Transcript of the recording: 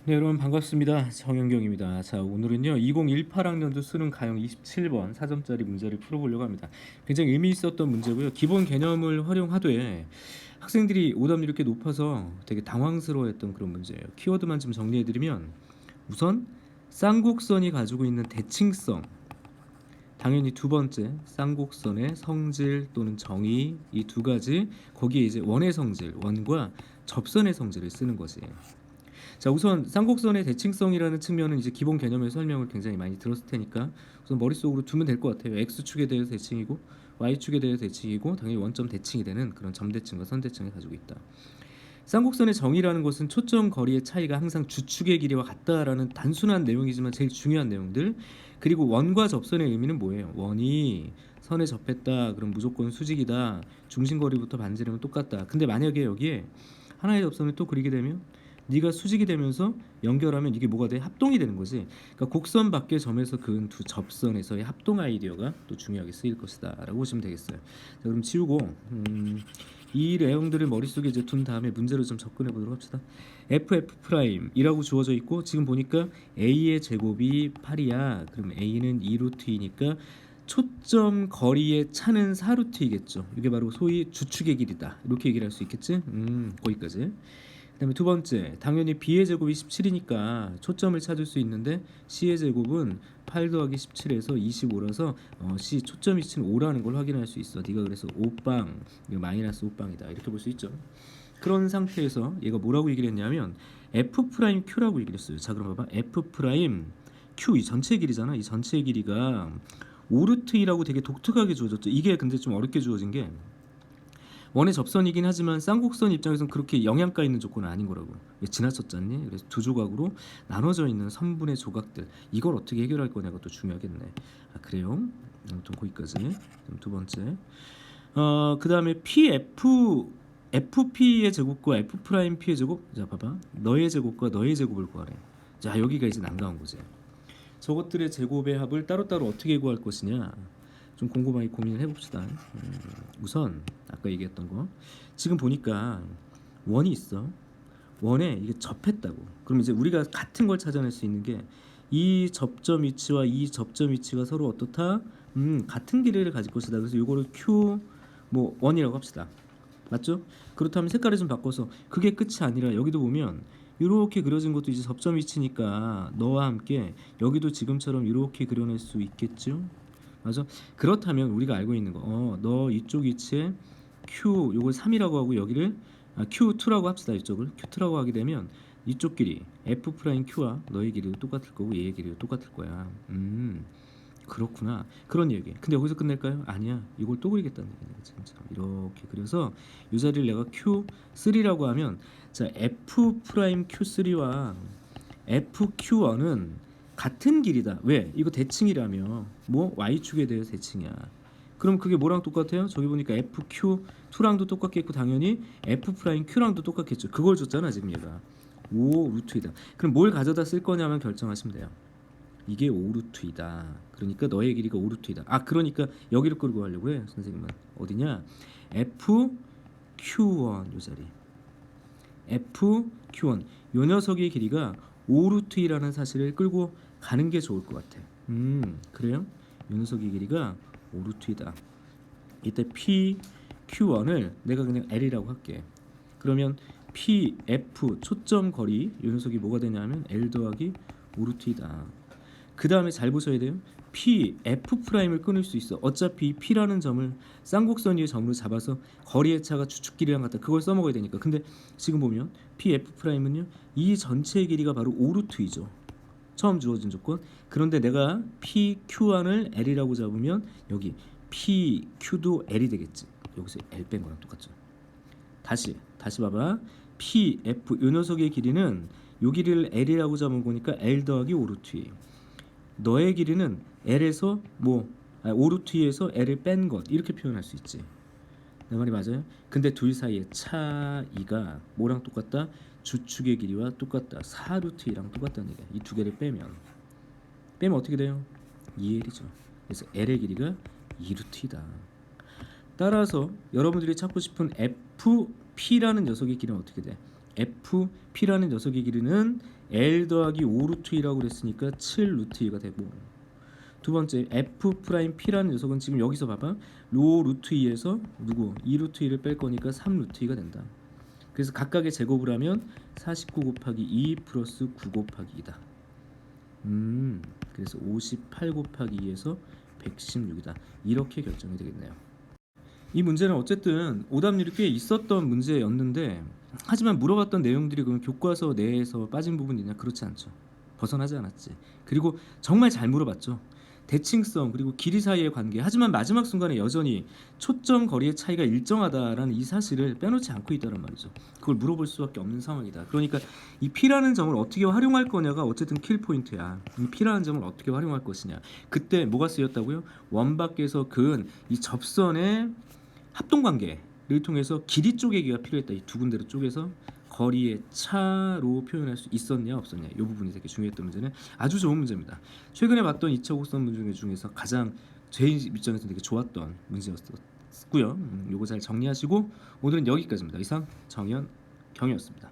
네, 여러분 반갑습니다. 정현경입니다. 자, 오늘은요 2018학년도 수능 가형 27번 4점짜리 문제를 풀어보려고 합니다. 굉장히 의미 있었던 문제고요. 기본 개념을 활용하되 학생들이 오답률이 이렇게 높아서 되게 당황스러워했던 그런 문제예요. 키워드만 좀 정리해드리면 우선 쌍곡선이 가지고 있는 대칭성, 당연히 두 번째 쌍곡선의 성질 또는 정의, 이 두 가지, 거기에 이제 원의 성질, 원과 접선의 성질을 쓰는 거지. 자, 우선 쌍곡선의 대칭성이라는 측면은 이제 기본 개념의 설명을 굉장히 많이 들었을 테니까 우선 머릿속으로 두면 될 것 같아요. x축에 대해서 대칭이고 y축에 대해서 대칭이고 당연히 원점 대칭이 되는 그런 점대칭과 선대칭을 가지고 있다. 쌍곡선의 정의라는 것은 초점 거리의 차이가 항상 주축의 길이와 같다라는 단순한 내용이지만 제일 중요한 내용들. 그리고 원과 접선의 의미는 뭐예요? 원이 선에 접했다 그럼 무조건 수직이다, 중심거리부터 반지름은 똑같다. 근데 만약에 여기에 하나의 접선을 또 그리게 되면 네가 수직이 되면서 연결하면 이게 뭐가 돼? 합동이 되는 거지. 그러니까 곡선 밖의 점에서 그은 두 접선에서의 합동 아이디어가 또 중요하게 쓰일 것이다 라고 보시면 되겠어요. 자, 그럼 지우고 이 내용들을 머릿속에 이제 둔 다음에 문제로 좀 접근해 보도록 합시다. FF'이라고 주어져 있고 지금 보니까 A의 제곱이 8이야. 그럼 A는 2루트이니까 초점 거리의 차는 4루트이겠죠. 이게 바로 소위 주축의 길이다. 이렇게 얘기를 할 수 있겠지? 거기까지. 그다음에 두 번째, 당연히 b의 제곱이 17이니까 초점을 찾을 수 있는데 c의 제곱은 8 더하기 17에서 25라서 c 초점 위치는 5라는 걸 확인할 수 있어. 네가 그래서 5빵, 이거 마이너스 5빵이다 이렇게 볼 수 있죠. 그런 상태에서 얘가 뭐라고 얘기를 했냐면 F'Q라고 얘기를 했어요. 자, 그럼 봐봐. F'Q, 이 전체 길이잖아. 이 전체 길이가 5루트이라고 되게 독특하게 주어졌죠. 이게 근데 좀 어렵게 주어진 게 원의 접선이긴 하지만 쌍곡선 입장에서는 그렇게 영향가 있는 조건은 아닌 거라고. 지나쳤잖니. 그래서 두 조각으로 나눠져 있는 선분의 조각들, 이걸 어떻게 해결할 거냐가 또 중요하겠네. 아, 그래요? 아무튼 거기까지. 그럼 두 번째, 그 다음에 FP의 제곱과 F'P의 제곱. 자, 봐봐. 너의 제곱과 너의 제곱을 구하래. 자, 여기가 이제 난감한 거지. 저것들의 제곱의 합을 따로따로 어떻게 구할 것이냐, 좀 곰곰하게 고민을 해봅시다. 우선 아까 얘기했던 거, 지금 보니까 원이 있어. 원에 이게 접했다고. 그럼 이제 우리가 같은 걸 찾아낼 수 있는 게 이 접점 위치와 이 접점 위치가 서로 어떻다? 같은 길이를 가질 것이다. 그래서 이거를 Q 뭐 원이라고 합시다. 맞죠? 그렇다면 색깔을 좀 바꿔서, 그게 끝이 아니라 여기도 보면 이렇게 그려진 것도 이제 접점 위치니까 너와 함께 여기도 지금처럼 이렇게 그려낼 수 있겠죠? 맞아? 그렇다면 우리가 알고 있는 거, 너 이쪽 위치에 Q 요걸 3이라고 하고 여기를 Q2라고 합시다. 이쪽을 Q2라고 하게 되면 이쪽 길이 F'Q와 너의 길이도 똑같을 거고 얘의 길이도 똑같을 거야. 그렇구나. 그런 얘기. 근데 여기서 끝낼까요? 아니야. 이걸 또 그리겠다는 얘기네. 지금처럼 이렇게 그려서 이 자리를 내가 Q3라고 하면, 자, F'Q3와 FQ1은 같은 길이다. 왜? 이거 대칭이라며. 뭐 y축에 대해서 대칭이야. 그럼 그게 뭐랑 똑같아요? 저기 보니까 FQ2랑도 똑같겠고 당연히 F'Q랑도 똑같겠죠. 그걸 줬잖아 지금 얘가. 5루트이다. 그럼 뭘 가져다 쓸 거냐면 결정하시면 돼요. 이게 5루트이다. 그러니까 너의 길이가 5루트이다. 아, 그러니까 여기를 끌고 가려고 해. 선생님은 어디냐? FQ1 요 자리. FQ1 요 녀석의 길이가 5루트이라는 사실을 끌고 가는 게 좋을 것 같아. 그래요? 요 녀석의 길이가 5루트이다. 이때 PQ1을 내가 그냥 L이라고 할게. 그러면 PF 초점 거리 요 녀석이 뭐가 되냐면 L 더하기 5루트이다. 그 다음에 잘 보셔야 돼요. P, F'을 끊을 수 있어. 어차피 P라는 점을 쌍곡선 위의 점으로 잡아서 거리의 차가 주축길이랑 같다. 그걸 써먹어야 되니까. 근데 지금 보면 P, F'은요 이 전체의 길이가 바로 5루트이죠. 처음 주어진 조건. 그런데 내가 P, Q1을 L이라고 잡으면 여기 P, Q도 L이 되겠지. 여기서 L 뺀 거랑 똑같죠. 다시 봐봐. P, F 요 녀석의 길이는 요 길이를 L이라고 잡은 거니까 L 더하기 5루트. 너의 길이는 L에서 5루트에서 L을 뺀 것, 이렇게 표현할 수 있지. 내 말이 맞아요? 근데 둘 사이의 차이가 뭐랑 똑같다? 주축의 길이와 똑같다. 4루트이랑 똑같다는 얘기야. 이 두 개를 빼면 어떻게 돼요? 2L이죠. 그래서 L의 길이가 2루트이다. 따라서 여러분들이 찾고 싶은 FP라는 녀석의 길이는 어떻게 돼? FP라는 녀석의 길이는 L 더하기 5 루트 2라고 그랬으니까 7 루트 2가 되고, 두 번째 F'P라는 녀석은 지금 여기서 봐봐, 로 루트 2에서 누구 2 루트 2를 뺄 거니까 3 루트 2가 된다. 그래서 각각의 제곱을 하면 49 곱하기 2 플러스 9 곱하기 2다. 그래서 58 곱하기 2에서 116이다. 이렇게 결정이 되겠네요. 이 문제는 어쨌든 오답률이 꽤 있었던 문제였는데, 하지만 물어봤던 내용들이 그럼 교과서 내에서 빠진 부분이냐? 그렇지 않죠. 벗어나지 않았지. 그리고 정말 잘 물어봤죠. 대칭성 그리고 길이 사이의 관계. 하지만 마지막 순간에 여전히 초점 거리의 차이가 일정하다라는 이 사실을 빼놓지 않고 있다는 말이죠. 그걸 물어볼 수밖에 없는 상황이다. 그러니까 이 P라는 점을 어떻게 활용할 거냐가 어쨌든 킬 포인트야. 이 P라는 점을 어떻게 활용할 것이냐. 그때 뭐가 쓰였다고요? 원 밖에서 그은 이 접선의 합동관계를 통해서 길이 쪼개기가 필요했다. 이 두 군데로 쪼개서 거리의 차로 표현할 수 있었냐 없었냐, 이 부분이 되게 중요했던 문제는 아주 좋은 문제입니다. 최근에 봤던 2차 곡선 문제 중에서 가장 제 입장에서 되게 좋았던 문제였고요. 요거 잘 정리하시고 오늘은 여기까지입니다. 이상 정현 경이었습니다.